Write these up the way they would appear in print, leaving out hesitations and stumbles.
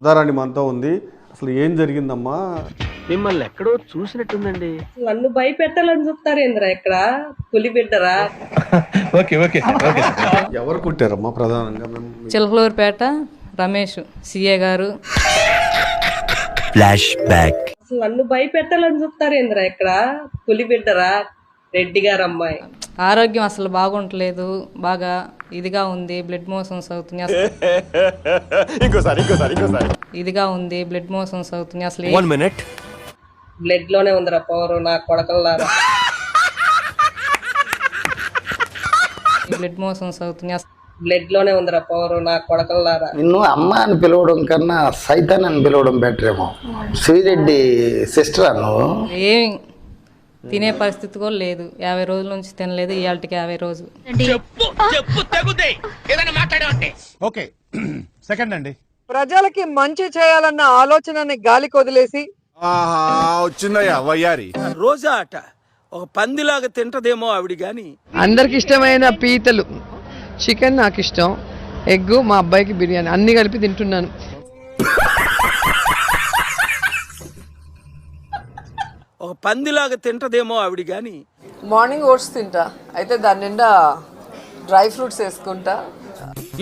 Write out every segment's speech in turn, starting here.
ఉదారాణి మనతో ఉంది. అసలు ఏం జరిగిందమ్మా? మిమ్మల్ని ఎక్కడో చూసినట్టుందండి. నన్ను భయపెట్టాలని చూస్తారేంద్రా ఇక్కడ పులి బిడ్డరా? Okay okay okay. ఎవరు కుట్టారమ్మా ప్రధానంగా? చిలకలూరుపేట రమేష్ సిఏ గారు. Flash back. అసలు నన్ను భయపెట్టాలని చూస్తారేంద్రా ఇక్కడ పులి బిడ్డరా? రెడ్డి గారు అమ్మాయి ఆరోగ్యం అసలు బాగుంటలేదు, బాగా ఇదిగా ఉంది, బ్లడ్ మోషన్స్ అవుతుంది. ఇదిగా ఉంది, బ్లడ్ మోషన్స్ అవుతుంది. అసలు 1 minute. బ్లడ్ లోనే ఉందిరా పవర్ నా కొడకల్లారా. బ్లడ్ మోషన్స్ అవుతుంది. బ్లడ్ లోనే ఉందిరా పవర్ నా కొడకల్లారా. నిన్ను అమ్మ అని పిలవడం కన్నా సైతాన్ అని పిలవడం బెటర్ ఏమో. శ్రీరెడ్డి సిస్టర్ నువ్వు. ఏం తినే పరిస్థితి కూడా లేదు. 50 రోజుల నుంచి తినలేదు, ఇవాళకి 50 రోజు. ఓకే సెకండ్ అండి. ప్రజలకి మంచి చేయాలన్న ఆలోచనని గాలికి వదిలేసి వచ్చిందయ్యా వయ్యారి. రోజా అట ఒక పందిలాగా తింటదేమో ఆవిడ గాని. అందరికి ఇష్టమైన పీతలు, చికెన్ నాకు ఇష్టం, ఎగ్ మా అబ్బాయికి బిర్యానీ, అన్ని కలిపి తింటున్నాను. ఒక పందిలాగా తింటదేమో ఆవిడ గాని. మార్నింగ్ ఓట్స్ తింటా, అయితే దాని నిండా డ్రై ఫ్రూట్స్ వేసుకుంటా.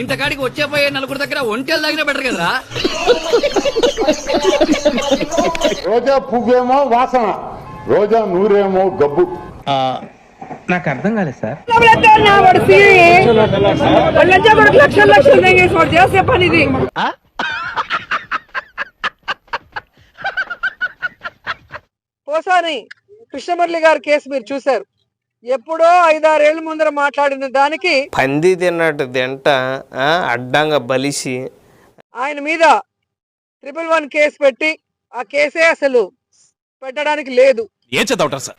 ఇంతకాడికి వచ్చే పోయే నలుగురు దగ్గర ఒంటెలు తాగినా బెటర్ కదరా. రోజా పువ్వేమో వాసన, రోజా నూరేమో గబ్బు. నాకు అర్థం కాలేదు సార్. ఓసారి కృష్ణమురళి గారి కేసు మీరు చూశారు. ఎప్పుడో 5-6 ఏళ్ల ముందర మాట్లాడిన దానికి పంది తిన్నట్టు తింట అడ్డంగా బలిసి ఆయన మీద 111 కేసు పెట్టి ఆ కేసే అసలు పెట్టడానికి లేదు. ఏం చదవటం సార్?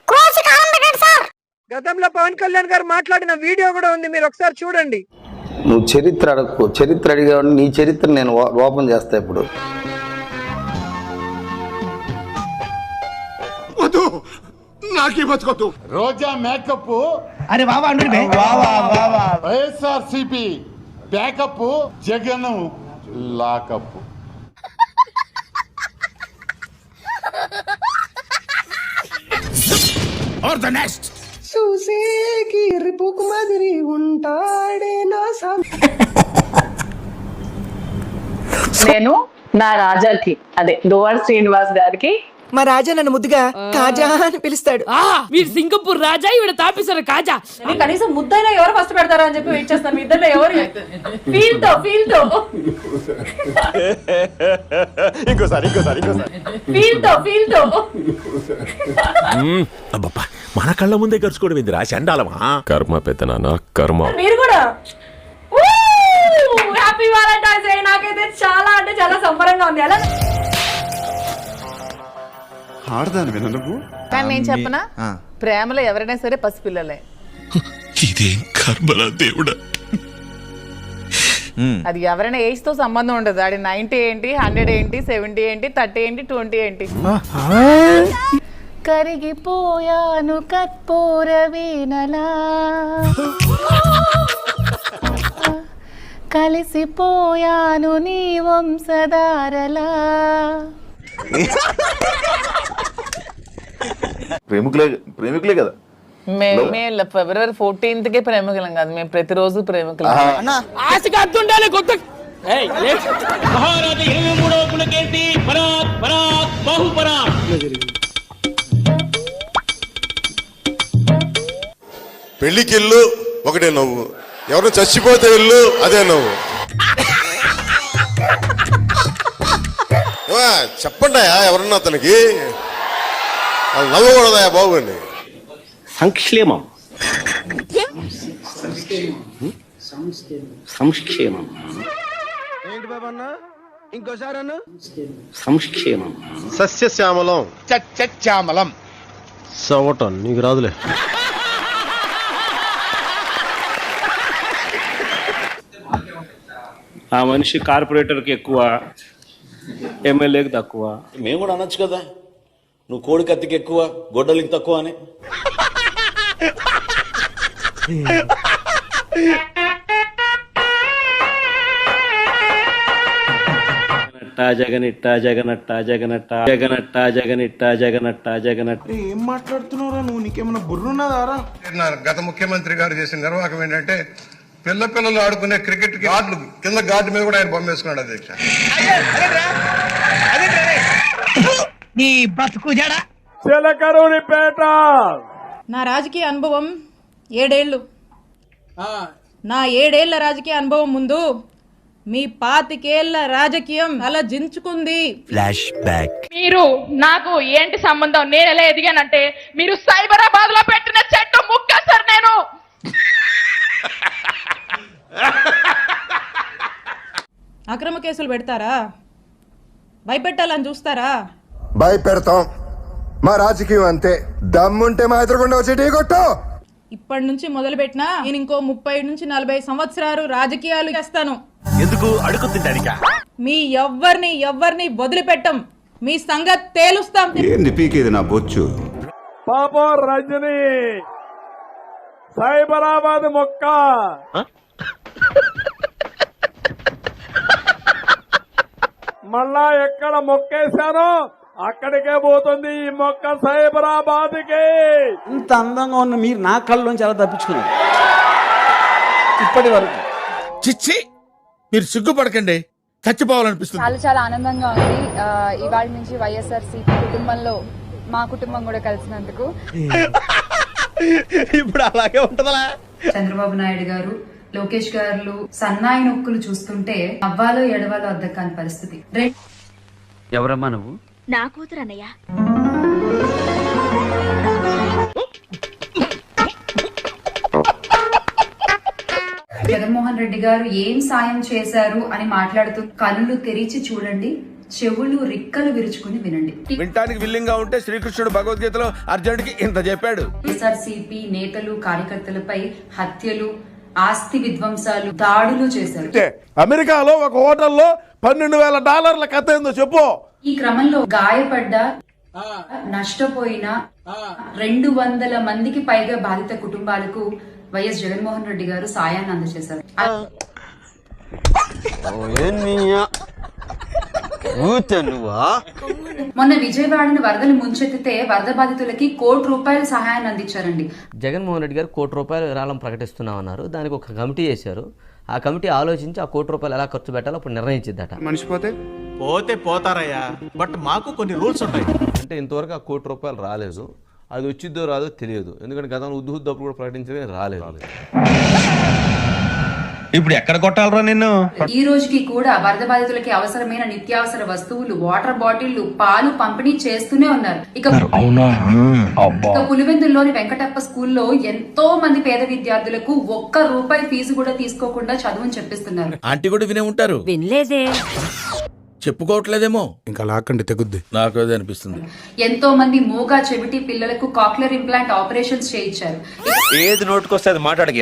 గతంలో పవన్ కళ్యాణ్ గారు మాట్లాడిన వీడియో కూడా ఉంది, మీరు ఒకసారి చూడండి. నువ్వు చరిత్ర అడగకు, చరిత్ర అడిగా నీ చరిత్ర నేను ఓపెన్ చేస్తా ఇప్పుడు. నాకే బతుకొద్దు. రోజా మేకప్ అరే బాబా అండి. YSRCP backup, Jagan lockup. Are the next. చూసేకి రిపుకు మాదిరి ఉంటాడే నా నేను నా రాజాకి అదే దువ్వాడ శ్రీనివాస్ గారికి మా రాజా నన్ను ముద్దుగా కాజా అని పిలుస్తాడు. వీడు సింగపూర్ రాజా, ఈవిడ తాపిస్తారు కాజా. కనీసం ముద్దైనా ఎవరు ఫస్ట్ పెడతారా అని చెప్పి వెయిట్ చేస్తాను. మీ ఇద్దరు ఎవరు ఫీల్ తో అబ్బబ్బా, మన కళ్ళ ముందే ఖర్చుకోవడం ఏందిరా చండాలమా? కర్మ పెద్దనాన్న కర్మ. మీరు కూడా హ్యాపీ వాలంటైన్స్ డే. నాకైతే చాలా అంటే చాలా సంబరంగా ఉంది. ఎలా ఆడదాను విన నువ్వు. కానీ నేను చెప్పనా, ప్రేమలో ఎవరైనా సరే పసిపిల్లలే. ఇదేం కర్మలా దేవుడా. అది ఎవరైనా ఏజ్ తో సంబంధం ఉండదు. అది 90 ఏంటి, 100 ఏంటి, 70 ఏంటి, 30 ఏంటి, 20 ఏంటి. కరిగిపోయాను కర్పూర వీణలా, కలిసిపోయాను నీ వంశధారలా. ప్రేమికులే కదా. మేము ఫిబ్రవరి 14th ప్రేమికులం కాదు, మేము ప్రతిరోజు ప్రేమికులం. పెళ్లికి ఇల్లు ఒకటే నవ్వు, ఎవరు చచ్చిపోతే ఇల్లు అదే నవ్వు. చెప్పండి ఎవరన్నా అతనికి నవ్వకూడదా బాబు అని. సంక్షేమం సంక్షేమం ఏంటి బాబన్న ఇంకోసారి అన్న. సంక్షేమం సస్యశ్యామలం శ్యామలం సవటం నీకు రాదులే. ఆ మనిషి కార్పొరేటర్కి ఎక్కువ, ఎమ్మెల్యేకి తక్కువ. మేము కూడా అనొచ్చు కదా, నువ్వు కోడి కత్తికి ఎక్కువ గొడ్డలికి తక్కువ అని. జగనిట్ట జగనట్ట జగనట్ట జగనట్ట జగనిట్ట జగనట్ట జగనట్ట. ఏం మాట్లాడుతున్నావురా నువ్వు? నీకేమైనా బుర్రున్నదారా? గత ముఖ్యమంత్రి గారు చేసిన నిర్వాహకం ఏంటంటే పిల్లలు ఆడుకునే క్రికెట్ గార్డులు కింద గార్డు మీద కూడా ఆయన బొమ్మ వేసుకున్నాడు అధ్యక్ష. నీ బతుకు జడా. నా రాజకీయ అనుభవం 7 ఏళ్ళు. నా 7 ఏళ్ల రాజకీయ అనుభవం ముందు మీ 25 ఏళ్ల రాజకీయం అలా జించుకుంది. మీరు నాకు ఏంటి సంబంధం? నేను ఎలా ఎదిగానంటే మీరు సైబరాబాద్ లో పెట్టిన చెట్టు ముక్క సార్. నేను అక్రమ కేసులు పెడతారా? భయపెట్టాలని చూస్తారా? భయపెడతాం, మా రాజకీయం అంతే. దమ్ముంటే మా ఎదురుకుండా వచ్చి టీ కొట్టు. ఇప్పటి నుంచి మొదలు పెట్టినా నేను ఇంకో 30 నుంచి 40 సంవత్సరాలు రాజకీయాలు చేస్తాను. ఎందుకు అడుగు తింటానికా? మీ ఎవ్వరిని వదిలిపెట్టం. మీ సంగతి తేలుస్తాం. ఏంది పీకేది నా బొచ్చు? పాప రజని సైబరాబాద్ మొక్క మళ్ళా ఎక్కడ మొక్కేశానో అక్కడికే పోతుంది ఈ మొక్క, సైబరాబాద్కి. ఇంత అందంగా ఉన్న మీరు నా కళ్ళలోంచి ఎలా తప్పించుకున్నారు ఇప్పటి వరకు? చిచ్చి, మీరు సిగ్గుపడకండి, చచ్చిపోవాలనిపిస్తుంది. చాలా ఆనందంగా ఉంది. ఇవాళ నుంచి వైఎస్ఆర్సీపీ కుటుంబంలో మా కుటుంబం కూడా కలిసినందుకు. ఇప్పుడు అలాగే ఉంటదా? చంద్రబాబు నాయుడు గారు, లోకేష్ గారు సన్నాయి నొక్కులు చూస్తుంటే అవ్వాలో ఎడవాలో అర్థం కాని పరిస్థితి. ఎవరమ్మా నువ్వు? నా కూతురు అన్నయ్య. జగన్మోహన్ రెడ్డి గారు ఏం సాయం చేశారు అని మాట్లాడుతూ కళ్ళు తెరిచి చూడండి, చెవులు రిక్కలు విరుచుకుని వినండి. వినటానికి విల్లింగ్ గా ఉంటే శ్రీకృష్ణుడు భగవద్గీతలో అర్జునుడికి ఇంత చెప్పాడు. వైఎస్ఆర్సీపీ నేతలు కార్యకర్తలపై హత్యలు, ఆస్తి విధ్వంసాలు, దాడులు చేశారు. అమెరికాలో ఒక హోటల్లో $12,000 కథ ఏందో చెప్పు. ఈ క్రమంలో గాయపడ్డ, నష్టపోయిన 200 మందికి పైగా బాధిత కుటుంబాలకు వైఎస్ జగన్మోహన్ రెడ్డి గారు సాయాన్ని అందజేశారు. మొన్న విజయవాడను వరదలు ముంచెత్తితే వరద బాధితులకి ₹1,00,00,000 సహాయాన్ని అందించారండి. జగన్మోహన్ రెడ్డి గారు ₹1,00,00,000 విరాళం ప్రకటిస్తున్నామన్నారు. దానికి ఒక కమిటీ చేశారు. ఆ కమిటీ ఆలోచించి ఆ ₹1,00,00,000 ఎలా ఖర్చు పెట్టాలో అప్పుడు నిర్ణయించిద్దట. మనిషి పోతే పోతారయ్యా, బట్ మాకు కొన్ని రూల్స్ ఉంటాయి. అంటే ఇంతవరకు ఆ ₹1,00,00,000 రాలేదు. అది వచ్చిద్దో రాదో తెలియదు. ఎందుకంటే గతంలో ఉద్దుహుద్దప్పుడు కూడా ప్రకటించే రాలేదు. ఇప్పుడు ఎక్కడ కొట్టాలరా నిన్ను? ఈ రోజుకి కూడా వరద బాధితులకి అవసరమైన నిత్యావసర వస్తువులు, వాటర్ బాటిళ్లు, పాలు పంపిణీ చేస్తూనే ఉన్నారు. ఇక పులివెందుల్లోని వెంకటప్ప స్కూల్లో ఎంతో మంది పేద విద్యార్థులకు ₹1 ఫీజు కూడా తీసుకోకుండా చదువుని చెప్పిస్తున్నారు. ఆంటీ కూడా వినే ఉంటారు. వినలేదే, చెప్పుకోవట్లేదేమో. ఇంకా లాక్కండి తెగుద్ది. నాకు అదే అనిపిస్తుంది. ఎంతో మంది మూగా చెవిటి పిల్లలకు కాక్లియర్ ఇంప్లాంట్ ఆపరేషన్స్ చేయించారు. ఏది నోటుకొస్తే అది మాట్లాడక